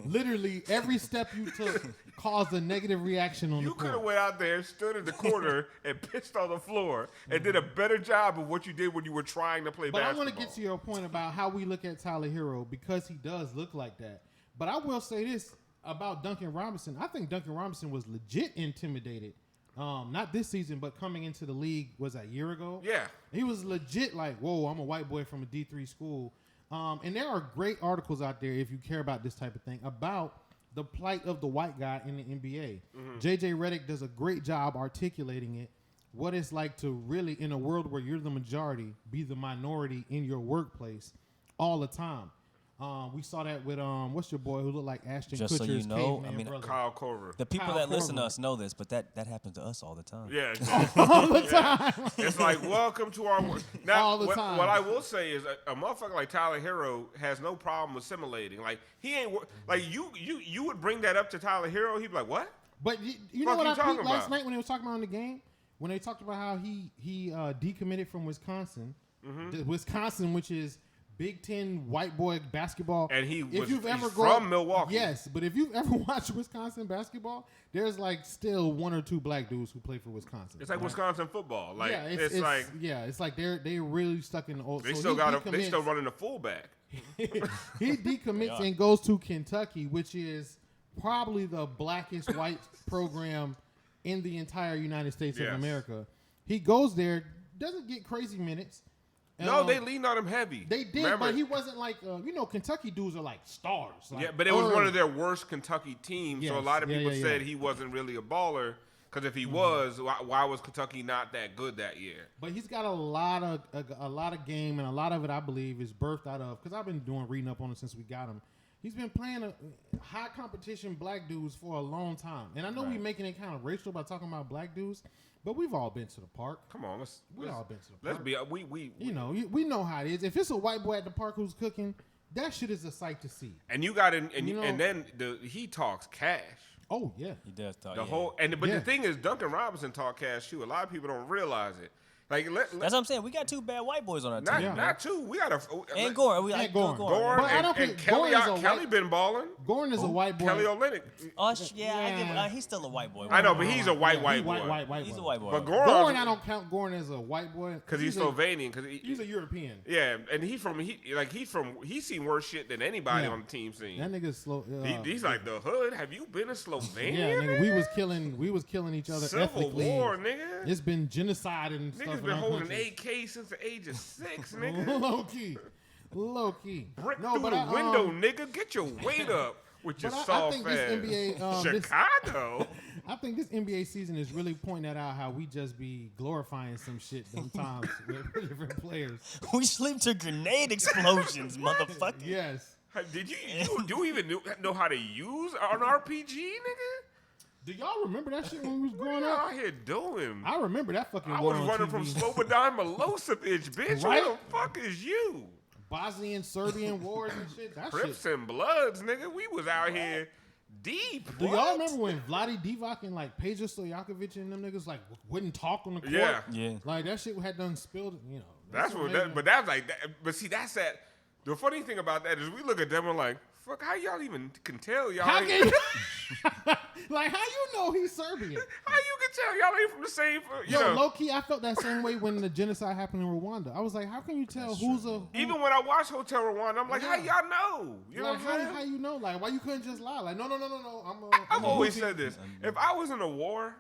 Literally, every step you took caused a negative reaction on the court. You could have went out there, stood in the corner, and pissed on the floor, and did a better job of what you did when you were trying to play basketball. But I want to get to your point about how we look at Tyler Hero because he does look like that. But I will say this about Duncan Robinson. I think Duncan Robinson was legit intimidated. Not this season, but coming into the league was a year ago. Yeah. He was legit like, whoa, I'm a white boy from a D3 school. And there are great articles out there, if you care about this type of thing, about the plight of the white guy in the NBA. Mm-hmm. JJ Redick does a great job articulating it, what it's like to really, in a world where you're the majority, be the minority in your workplace all the time. We saw that with what's your boy who looked like Ashton Just Kutcher's so you know, caveman I mean, brother. Kyle Korver. The people Kyle that listen to Korver. us know this, but that happens to us all the time. Yeah. all the time. It's like, welcome to our work. Now, All the time. What I will say is a motherfucker like Tyler Hero has no problem assimilating. Like, he ain't, like, you would bring that up to Tyler Hero, he'd be like, what? But you know Fuck what you I talking peeped last about? night when they was talking about in the game? When they talked about how he decommitted from Wisconsin. Mm-hmm. The Wisconsin, which is Big Ten white boy basketball. And he if was you've ever he's from Milwaukee. Yes, but if you've ever watched Wisconsin basketball, there's like still one or two black dudes who play for Wisconsin. It's like right? Wisconsin football. Like, Yeah, it's like it's like they're really stuck in the old. they so still he got they decommits- still running the fullback. He decommits and goes to Kentucky, which is probably the blackest white program in the entire United States of Yes. America. He goes there, doesn't get crazy minutes. No, they leaned on him heavy. They did, Remember? but he wasn't like Kentucky dudes are like stars. Like, Yeah, but it was one of their worst Kentucky teams, so a Yes. lot of Yeah, people yeah, said yeah. he wasn't really a baller. Because if he was, why was Kentucky not that good that year? But he's got a lot of game, and a lot of it I believe is birthed out of because I've been reading up on it since we got him. He's been playing a high competition black dudes for a long time, and I know we're making it kind of racial by talking about black dudes, but we've all been to the park. Come on, We all been to the park. let's be we We know how it is. If it's a white boy at the park who's cooking, that shit is a sight to see. and you got in You know- and then he talks cash. Oh yeah, He does talk. The yeah. whole but Yeah. the thing is Duncan Robinson talk cash too. A lot of people don't realize it. Like That's what I'm saying. We got two bad white boys on our not team. not two. We got And Goran. We And like Goran. Goran. Goran But I don't and think Kelly. Goran is a Kelly white- been balling. Goran is a white boy. Kelly Olynyk. Oh, I give, Yeah. he's still a white boy. I know, but he's a white He's boy. white He's boy. a white boy. But Goran, I don't count Goran as a white boy because he's a- Slovenian. Because He's a European. yeah, and he's seen worse shit than anybody Yeah. on the team seen. That nigga's slow. He's like the hood. Have you been in Slovenia? Yeah, nigga, we was killing each other Civil ethnically. War, nigga. It's been genocide and stuff. Niggas in been our holding country. AK since the age of 6, nigga. Low key. Brick No, through but the window, nigga. Get your weight up with your but I soft think this ass. NBA, this- Chicago. I think this NBA season is really pointing that out how we just be glorifying some shit sometimes with different players. We sleep to grenade explosions, motherfucker. Yes. Did you even know how to use an RPG, nigga? Do y'all remember that shit when we was What growing are y'all up? here doing? I remember that fucking I war was on running TV. from Slobodan Milosevic, bitch. Right? Who the fuck is you? Bosnian, Serbian wars and shit. That Crips shit. and Bloods, nigga. We was out here deep. Do y'all remember when Vlade Divac and like Peja Stojakovic and them niggas like wouldn't talk on the court? Yeah. Yeah. Like that shit had done spilled, you know. That's what that, but that's like that. But see, that's that. The funny thing about that is we look at them and like, fuck, how y'all even can tell y'all? How ain't- can like how you know he's Serbian? How you can tell y'all ain't from the same? You Yo, know, low key, I felt that same way when the genocide happened in Rwanda. I was like, how can you tell who's a who, even when I watch Hotel Rwanda, I'm like, how Yeah. y'all know? You know like what I'm saying? how you know? Like why you couldn't just lie? Like no. I've always said this. If I was in a war,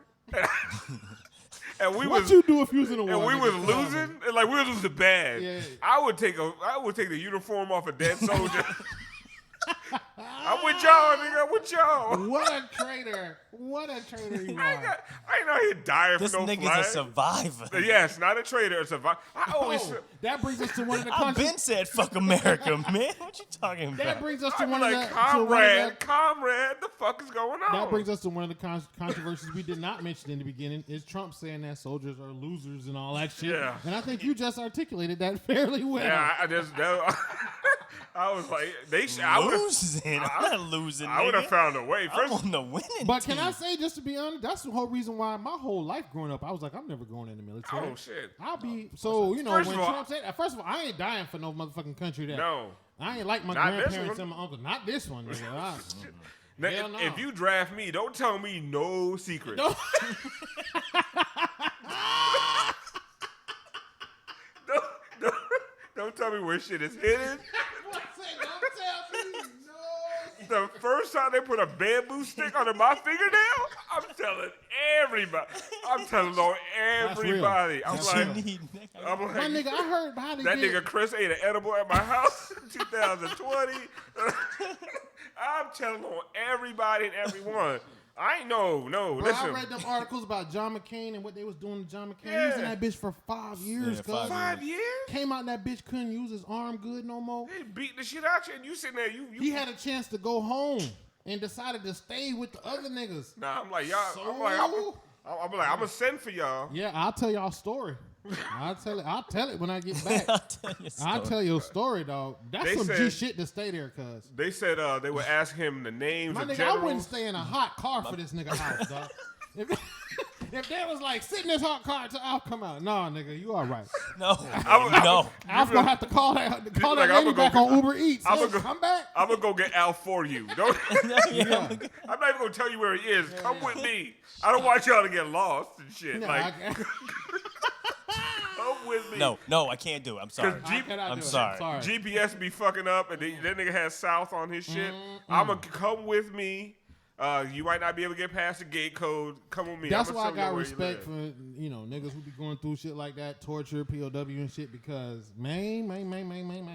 and we What was you do if you was in a war? and we nigga? was Tell me. losing, and like we was losing bad, Yeah. I would take the uniform off a dead soldier. I'm with y'all, nigga. I'm with y'all. What a traitor! What a traitor you I ain't are! out here dying This for no nigga's flag. a survivor. Yes, not a traitor, a survivor. I always. Oh, that brings us to one of the I've countries. been said fuck America, man. What you talking That about? brings us to I'm one of like, the comrade, the fuck is going on? That brings us to one of the controversies we did not mention in the beginning is Trump saying that soldiers are losers and all that shit. Yeah. And I think you just articulated that fairly well. Yeah, I was like, losing. I'm not losing. I would have found a way. I'm on the winning But team. can I say, just to be honest, that's the whole reason why my whole life growing up, I was like, I'm never going in the military. Oh shit. I'll be so you know First when of all- Trump said that. First of all, I ain't dying for no motherfucking country that. No. I ain't like my Not this grandparents one. and my uncle. Not this one, nigga. Now, Hell no. if you draft me, don't tell me no secret. No. Don't tell me where shit is hidden. The first time they put a bamboo stick under my fingernail, I'm telling everybody. I'm telling on everybody. I'm That's like, real. I'm like, My nigga, I heard how they that get. nigga Chris ate an edible at my house in 2020. I'm telling on everybody and everyone. I ain't no. Bro, Listen, I read them articles about John McCain and what they was doing to John McCain. He was in Yeah. that bitch for 5 years. Yeah, 5 years? Came out and that bitch couldn't use his arm good no more. They beat the shit out you, and you sitting there. You He had a chance to go home and decided to stay with the other niggas. Nah, I'm like y'all. So- I'm like I'm gonna send for y'all. Yeah, I'll tell y'all a story. I'll tell it when I get back. I'll tell you a story, dog. That's They some G said- shit to stay there, cuz. They said they would ask him the names My of nigga, I generals. wouldn't stay in a hot car for this nigga house, dog. If they was like, sit in this hot car until I'll come out. Nah, nigga, you all right. No. I'm Alf gonna have to call that like, lady I'ma back go- on Uber Eats. I'ma Hey, go- come back. gonna go get Al for you. Don't. Yeah. I'm not even gonna tell you where he is. Come with me. I don't want y'all to get lost and shit. Nah, like, I can't- come with me. No, I can't do it. I'm sorry. 'Cause I cannot I'm do it. sorry. GPS be fucking up, and that nigga has South on his shit. I'ma come with me. You might not be able to get past the gate code. Come with me. That's I'ma why I show you got where you respect live. for niggas who be going through shit like that, torture, POW and shit. Because man.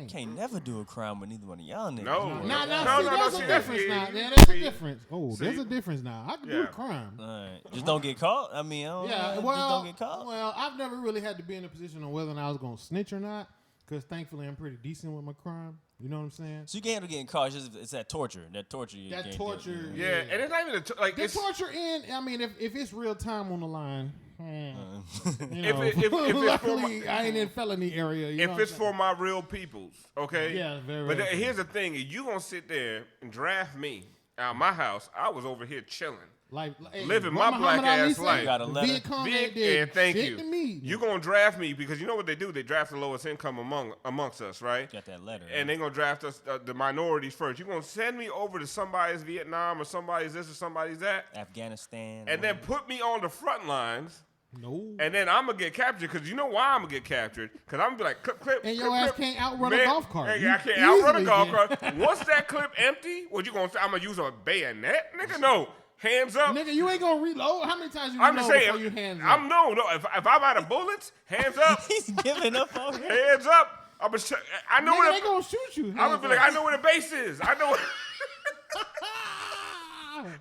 Can't never do a crime with neither one of y'all niggas. No. Nah, No, there's see, a that's difference it. now. Yeah, there's a See? difference. Oh, there's See? a difference now. I can do Yeah. a crime. All right. Just don't get caught. I mean, I don't Yeah, know. Just well, don't get caught. well, I've never really had to be in a position on whether or not I was gonna snitch or not. Because thankfully, I'm pretty decent with my crime. You know what I'm saying? So you can't handle getting caught. It's that torture. That torture. You That can't torture. do. Yeah, and it's not even like The it's. torture in. I mean, if it's real time on the line, you If know, it- if it's for luckily my- I ain't in felony area. You know If what it's I'm for saying? my real peoples, okay? Yeah, very, But very true. here's the thing: you gonna sit there and draft me out of my house? I was over here chilling. Like, hey, Living what my Muhammad black Ali ass said, life. You got a letter. Viet Cong Vic, did and thank shit you. to me. You gonna draft me because you know what they do? They draft the lowest income amongst us, right? Got that letter. And they gonna draft us the minorities first. You gonna send me over to somebody's Vietnam or somebody's this or somebody's that, Afghanistan. and then put me on the front lines. No. And then I'm gonna get captured because you know why I'm gonna get captured? Because I'm gonna be like, clip, And your clip, ass clip. can't outrun a Man, golf cart. Hey, You I can't outrun a easily golf can. cart. Once that clip empty, what you gonna say? I'm gonna use a bayonet, nigga? No, hands up. Nigga, you ain't gonna reload. How many times you I'm reload just saying. before you hands up? I'm no. If I'm out of bullets, hands up, He's giving up on him. hands up. I know Nigga, where they the, gonna shoot you. I'm gonna be like, I know where the base is. I know.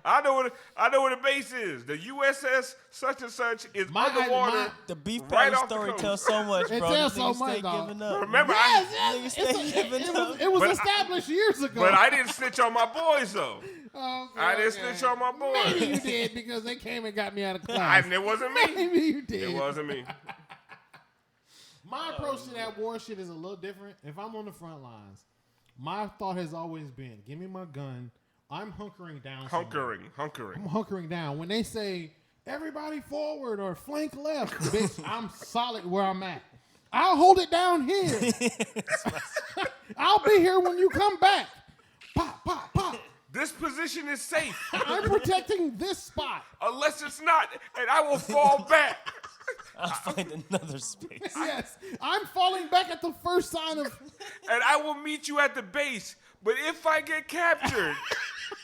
I know where the base is. The USS such and such is underwater. The beef Right patty off the story coast. tells so much, It bro. tells These so niggas much, stay dog. giving up. Remember, Niggas Yes, stay giving up. it was But I- established years ago. but I didn't snitch on my boys though. Okay, I didn't okay. snitch on my boys. Maybe you did because they came and got me out of class. It wasn't me. Maybe you did. It wasn't me. My approach to that war shit is a little different. If I'm on the front lines, my thought has always been, give me my gun. I'm hunkering down. somewhere. Hunkering. I'm hunkering down. When they say, everybody forward or flank left, bitch, I'm solid where I'm at. I'll hold it down here. I'll be here when you come back. Pop, pop, pop. This position is safe I'm protecting this spot. unless it's not, and I will fall back. I'll find another space. Yes, I'm falling back at the first sign of. And I will meet you at the base. But if I get captured,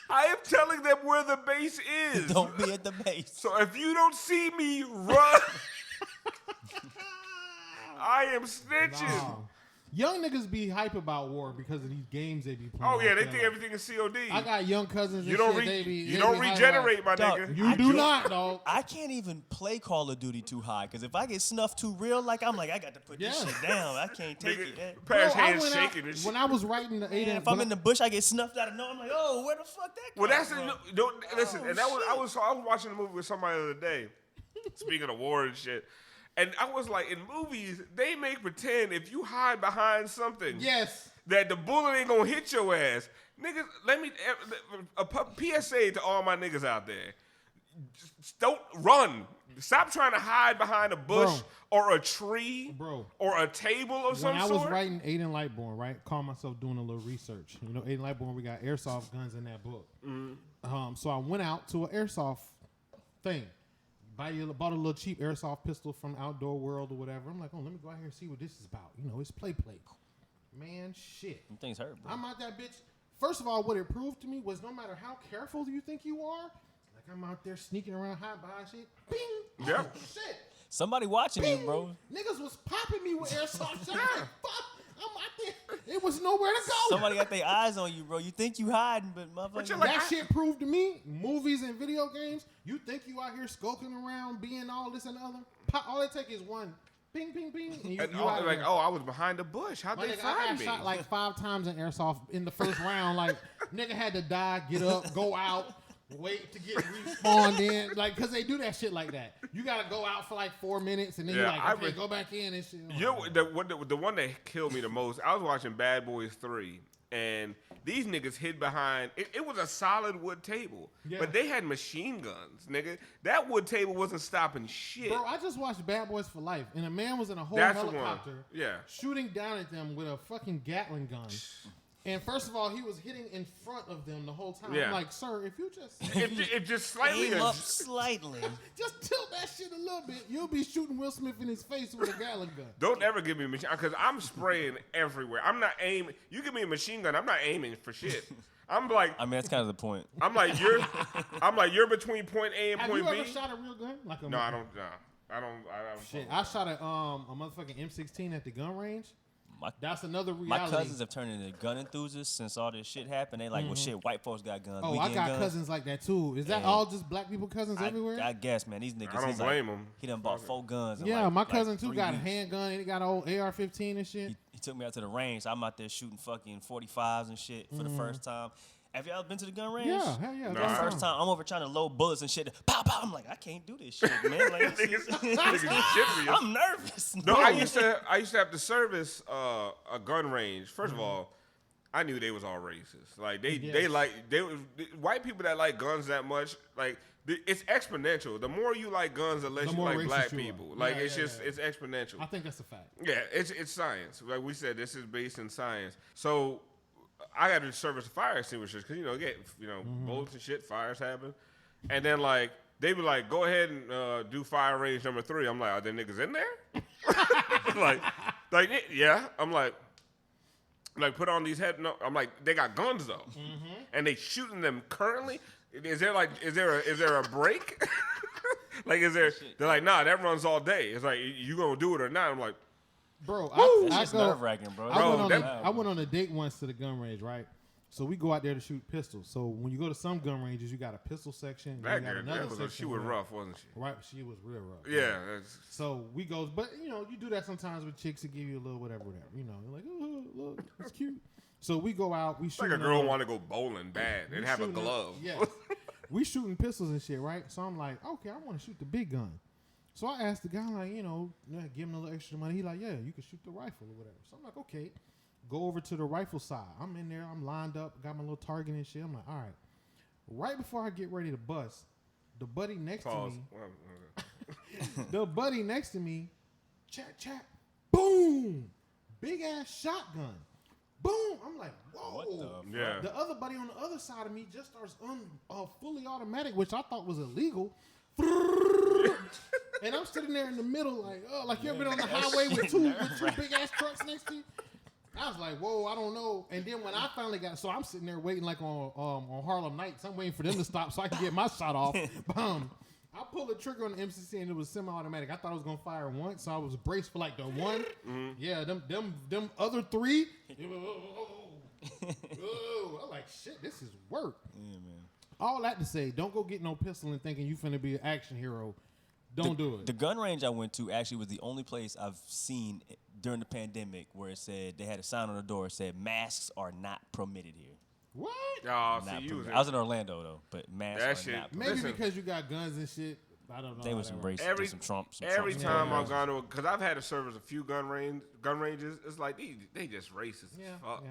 I am telling them where the base is. Don't be at the base. So if you don't see me run, I am snitching. Wow. Young niggas be hype about war because of these games they be playing. Oh yeah, on they film. think everything is COD. I got young cousins. You and don't shit, they be, you they don't be hype regenerate, my Dog, nigga. You do not, dog. I can't even play Call of Duty too high because if I get snuffed too real, like I'm like I got to put this Yeah. shit down. I can't take it. Nigga, Bro, past I hands went out- shaking and shit. when I was writing the 8 Man, if I'm in the bush, I get snuffed out of nowhere. I'm like, oh, where the fuck that come Well, that's from? don't listen. Oh, And that was shit. I was watching a movie with somebody the other day. Speaking of war and shit, And I was like, in movies, they make pretend if you hide behind something, Yes. that the bullet ain't gonna hit your ass. Niggas, let me a PSA to all my niggas out there. Just don't run. Stop trying to hide behind a bush or a tree or a table of some sort. When I was writing Aiden Lightborn, right, call myself doing a little research. You know, Aiden Lightborn, we got airsoft guns in that book. So I went out to an airsoft thing. Bought a little cheap airsoft pistol from Outdoor World or whatever. I'm like, let me go out here and see what this is about. You know, it's play. Man, shit. Them things hurt, bro. I'm out that bitch. First of all, what it proved to me was no matter how careful you think you are, like I'm out there sneaking around hiding behind shit. Bing! Yeah. Oh, shit. Somebody watching Bing! you, bro. Niggas was popping me with airsoft shit. Fuck. I'm out there. It was nowhere to go. Somebody got their eyes on you, bro. You think you hiding, but motherfucker. That shit proved to me, movies and video games, you think you out here skulking around, being all this and the other. All it take is one ping, ping, ping. And you out like, there. I was behind the bush. How'd they find me? I got shot like 5 times in airsoft in the first round. Like, nigga had to die, get up, go out, wait to get respawned in. Like, because they do that shit like that. You got to go out for like 4 minutes, and then you're like, okay, go back in and shit. The one that killed me the most, I was watching Bad Boys 3, and these niggas hid behind, it was a solid wood table, but they had machine guns, nigga. That wood table wasn't stopping shit. Bro, I just watched Bad Boys for Life, and a man was in a whole helicopter shooting down at them with a fucking Gatling gun. And first of all, he was hitting in front of them the whole time. I'm like, sir, if you just... if just slightly... Aim up slightly. Just tilt that shit a little bit. You'll be shooting Will Smith in his face with a Gatling gun. Don't ever give me a machine gun, because I'm spraying everywhere. I'm not aiming... You give me a machine gun, I'm not aiming for shit. I'm like... I mean, that's kind of the point. I'm like, you're between point A and point B. Have you ever shot a real gun? Like No, I don't... I don't... Shit, I shot a motherfucking M16 at the gun range. That's another reality. My cousins have turned into gun enthusiasts since all this shit happened. They like, well, shit, white folks got guns. Oh, we I got guns. cousins like that too. Is that all just black people cousins everywhere? I guess, man. These niggas. I don't blame them. He done bought 4 guns. Yeah, my cousin like too got a handgun and he got an old AR-15 and shit. He took me out to the range. So I'm out there shooting fucking 45s and shit for the first time. Have y'all been to the gun range? Yeah, hell yeah. No, First time I'm over trying to load bullets and shit. Pow, pow. I'm like, I can't do this shit, man. Like, I'm nervous. No, I used to have to service a gun range. First of all, I knew they was all racist. Like white people that like guns that much, like it's exponential. The more you like guns, the less you like black people. Like it's exponential. I think that's a fact. Yeah, it's science. Like we said, this is based in science. So I got to service fire extinguishers because bullets and shit, fires happen, and then like they be like, go ahead and do fire range number 3. I'm like, are there niggas in there? like yeah. I'm like put on these head. No, I'm like they got guns though, and they shooting them currently. Is there a break? Like they're like, nah, that runs all day. It's like you gonna do it or not? I'm like. Bro, it's nerve-wracking, bro. I went on a date once to the gun range, right? So we go out there to shoot pistols. So when you go to some gun ranges, you got a pistol section. That girl, she was rough, wasn't she? Right, she was real rough. Yeah. So we go, but you do that sometimes with chicks to give you a little whatever. You're like, oh, look, it's cute. So we go out, we shoot. Like a girl want to go bowling bad and have a glove. Yeah. We shooting pistols and shit, right? So I'm like, okay, I want to shoot the big gun. So I asked the guy, like, give him a little extra money. He like, yeah, you can shoot the rifle or whatever. So I'm like, okay, go over to the rifle side. I'm in there. I'm lined up, got my little target and shit. I'm like, all right. Right before I get ready to bust, the buddy next to me, chat, boom, big ass shotgun. Boom. I'm like, whoa. The other buddy on the other side of me just starts fully automatic, which I thought was illegal. And I'm sitting there in the middle, like you ever been on the highway with two big ass trucks next to you? I was like, whoa, I don't know. And then when I finally so I'm sitting there waiting like on Harlem Nights. I'm waiting for them to stop so I can get my shot off. Boom. I pulled the trigger on the MCC and it was semi-automatic. I thought I was gonna fire once, so I was braced for like the one. Yeah, them other 3. I'm like, shit, this is work. Yeah, man. All that to say, don't go get no pistol and thinking you finna be an action hero. Don't do it. The gun range I went to actually was the only place I've seen during the pandemic where it said they had a sign on the door that said masks are not permitted here. What? Oh, I was in Orlando though, but masks are not permitted. Maybe because you got guns and shit. I don't know. They was some racist. Every some Trump. every Trump time stuff. I've gone to, because I've had to service a few gun ranges, it's like they just racist as fuck. Yeah.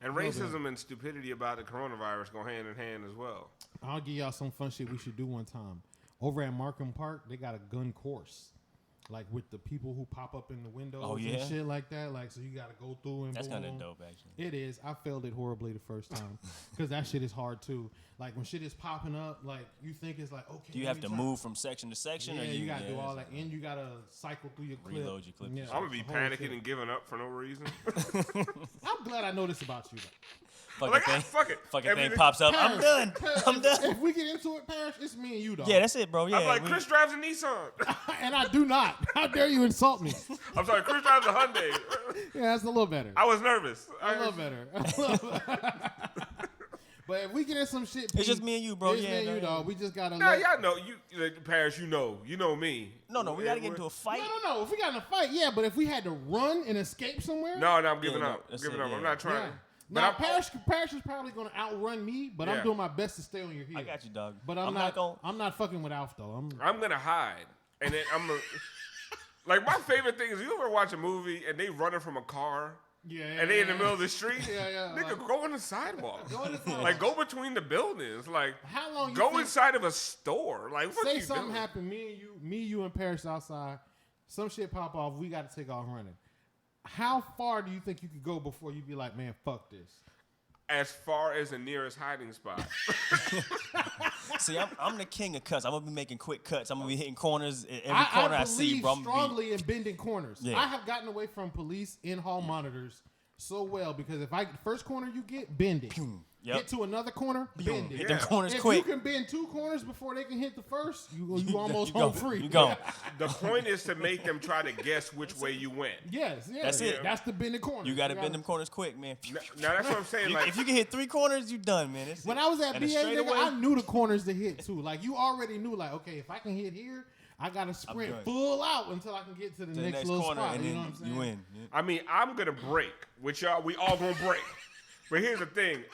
And racism and stupidity about the coronavirus go hand in hand as well. I'll give y'all some fun shit we should do one time. Over at Markham Park, they got a gun course. Like with the people who pop up in the windows and shit like that. Like, so you got to go through and That's boom. kind of dope, actually. It is. I failed it horribly the first time because that shit is hard too. Like when shit is popping up, like you think it's like, okay. Do you have to move from section to section? Yeah, or you got to do all that. And you got to cycle through your clip. Reload your clip. Yeah, I'm going to be the whole panicking shit. and giving up for no reason. I'm glad I know this about you, though. Fuck it. Fucking thing pops up. I'm done. I'm done. If we get into it, Parrish, it's me and you, dog. Yeah, that's it, bro. Yeah. I'm like, Chris drives a Nissan. And I do not. How dare you insult me? I'm sorry, Chris drives a Hyundai. Yeah, that's a little better. I was nervous. A little better. But if we get in some shit, It's just me and you, bro. It's Yeah, me and no, you, yeah. dog. We just gotta. Nah, y'all know Paris. You know me. No, we got to get into a fight. No. If we got in a fight, yeah. But if we had to run and escape somewhere, No, I'm giving Yeah, no, up. that's Giving it, up. yeah. I'm not trying. yeah. But Now, I'm, Parrish is probably gonna outrun me, but Yeah. I'm doing my best to stay on your heel. I got you, dog. But I'm not fucking with Alf though. I'm gonna hide, and then like my favorite thing is you ever watch a movie and they running from a car. Yeah, And they in the middle of the street. Yeah. Nigga, Like, go on the sidewalk. Go in the sidewalk. Like, go between the buildings. Like, How long you go think- inside of a store. Like, what say you something doing? happened, me, you, and Parrish outside. Some shit pop off. We got to take off running. How far do you think you could go before you be like, man, fuck this? As far as the nearest hiding spot. See, I'm the king of cuts. I'm gonna be making quick cuts. I'm gonna be hitting corners. Every I corner I see, believe bro. I'm gonna be. strongly in bending corners. Yeah. I have gotten away from police in-hall monitors so well because if first corner you bend it. Yep. Get to another corner, bend it. Hit them corners if quick. you can bend two corners before they can hit the first, you almost You home go. free. You go. The point is to make them try to guess which way you went. Yes, That's it. That's the bending corner. You gotta bend them corners quick, man. Now, that's what I'm saying. Like, If you can hit 3 corners, you done, man. That's When it. I was at And BA, a straightaway, nigga, I knew the corners to hit too. Like you already knew, like okay, if I can hit here, I gotta sprint good. full out until I can get to the to the next little corner, spot. and You then know what I'm saying? you win. Yeah. I mean, I'm gonna break, which we all gonna break. But here's the thing: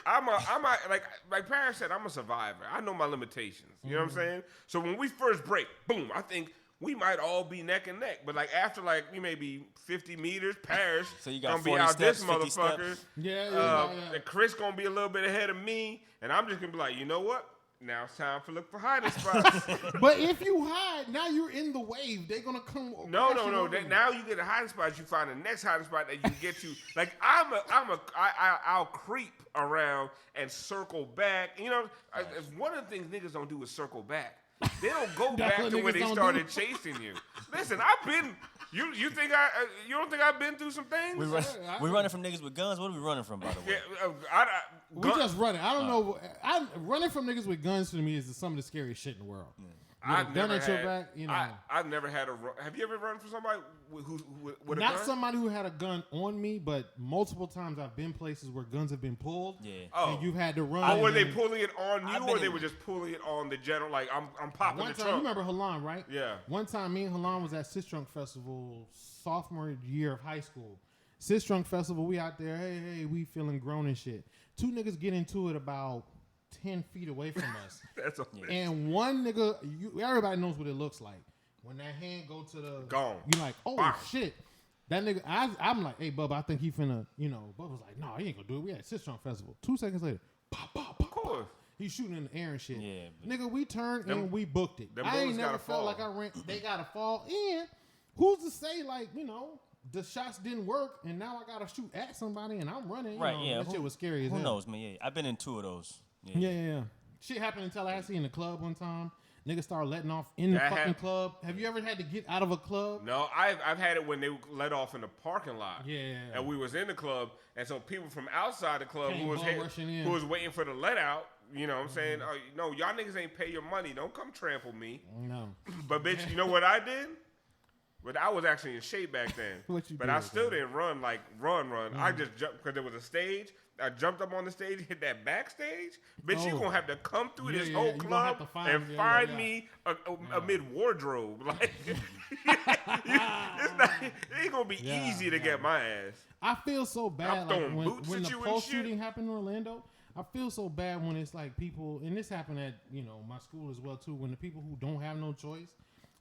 like Paris said, I'm a survivor. I know my limitations. You know what I'm saying? So when we first break, boom, I think we might all be neck and neck. But like after we may be 50 meters, Paris So you got gonna be 40 out steps, this 50 motherfucker. steps. Yeah. And Chris gonna be a little bit ahead of me, and I'm just gonna be like, you know what? Now it's time to look for hiding spots. But if you hide, now you're in the wave. They're gonna come. No. crashing over you. Now you get a hiding spot. You find the next hiding spot that you can get to. Like I'll creep around and circle back. You know, one of the things niggas don't do is circle back. They don't go That's back what to where niggas they don't started do. chasing you. Listen, I've been. You don't think I've been through some things? We running from niggas with guns. What are we running from, by the way? Yeah, We just running. I don't know. Running from niggas with guns to me is some of the scariest shit in the world. With a gun at your back, you know. I've never had a run. Have you ever run from somebody who with a Not gun? somebody who had a gun on me, but multiple times I've been places where guns have been pulled. Yeah. Oh. And you've had to run. Or and were they then- pulling it on I've you, been or they in- were just pulling it on the general? Like I'm popping One the time, trunk. you remember Halan, right? Yeah. One time, me and Halan was at Sis Drunk Festival, sophomore year of high school. Sis Drunk Festival, we out there, hey, we feeling grown and shit. Two niggas get into it about 10 feet away from us. That's a And one nigga, everybody knows what it looks like. When that hand go to the... Gone. You're like, oh, Bah. shit. That nigga, I'm like, hey, Bubba, I think he finna, Bubba was like, no, he ain't gonna do it. We at Sis Drunk Festival. 2 seconds later, pop, pop, pop, Of course. He's shooting in the air and shit. Yeah, Nigga, we turned Them- and we booked it. them I ain't bullets never gotta felt fall. like I ran. They gotta fall. And who's to say, like, the shots didn't work and now I gotta shoot at somebody and I'm running. You Right, know, yeah. That shit was scary as Who hell. knows, man? Yeah, I've been in 2 of those. Yeah. Shit happened in Tallahassee in the club one time. Niggas started letting off in the That fucking hap- club. Have you ever had to get out of a club? No, I've had it when they let off in the parking lot. Yeah. And we was in the club, and so people from outside the club Came who was bum rushing in. who was waiting for the let out. You know what I'm saying? Oh, no, y'all niggas ain't pay your money. Don't come trample me. No. But bitch, you know what I did? But I was actually in shape back then. What you but did, I still man? didn't run. I just jumped because there was a stage. I jumped up on the stage, hit that backstage. Bitch, you Oh. gonna have to come through Yeah, this yeah, whole you gonna have club to find- and yeah, find yeah. me amid wardrobe. Like, it ain't gonna be Yeah, easy to yeah. get my ass. I feel so bad I'm like throwing when boots the at you and Pulse shit. shooting happened in Orlando. I feel so bad when it's like people, and this happened at my school as well too. When the people who don't have no choice.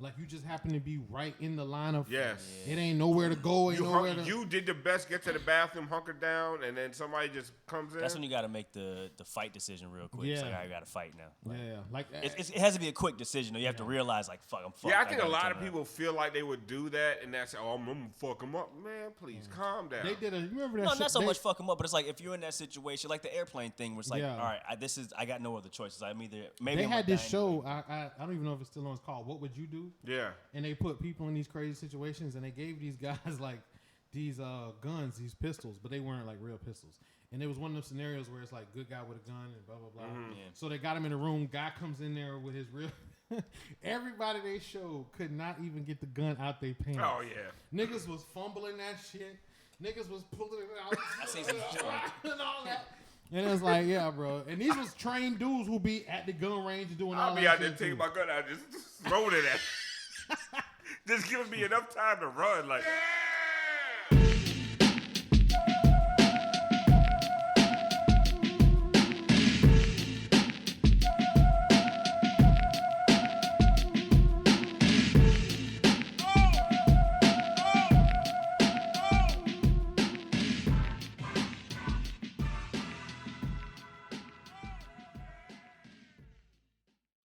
Like you just happen to be right in the line of. Yes. It ain't nowhere to go. You did the best. Get to the bathroom, hunker down, and then somebody just comes in. That's when you got to make the fight decision real quick. It's like, I got to fight now. Like it has to be a quick decision. Though. You have to realize, like, fuck, I'm fucked. Yeah, I think a lot of people feel like they would do that, and that's, I'm gonna fuck them up, man. Please calm down. They did you remember that? No, not so much fuck them up, but it's like if you're in that situation, like the airplane thing, where it's like, Yeah. all right, I got no other choices. I'm either maybe They I'm had gonna this die show. anyway. I don't even know if it's still on. It's called What Would You Do? Yeah. And they put people in these crazy situations, and they gave these guys like these guns, these pistols, but they weren't like real pistols. And there was one of those scenarios where it's like good guy with a gun and blah blah blah. Mm-hmm. Yeah. So they got him in the room. Guy comes in there with his real. Everybody they showed could not even get the gun out their pants. Oh yeah. Niggas was fumbling that shit. Niggas was pulling it out. I seen some shit like and all that. And it was like, yeah, bro. And these was trained dudes who be at the gun range doing all I'll that be out shit there taking too. my gun out, just throwing it at. Just giving me enough time to run, like.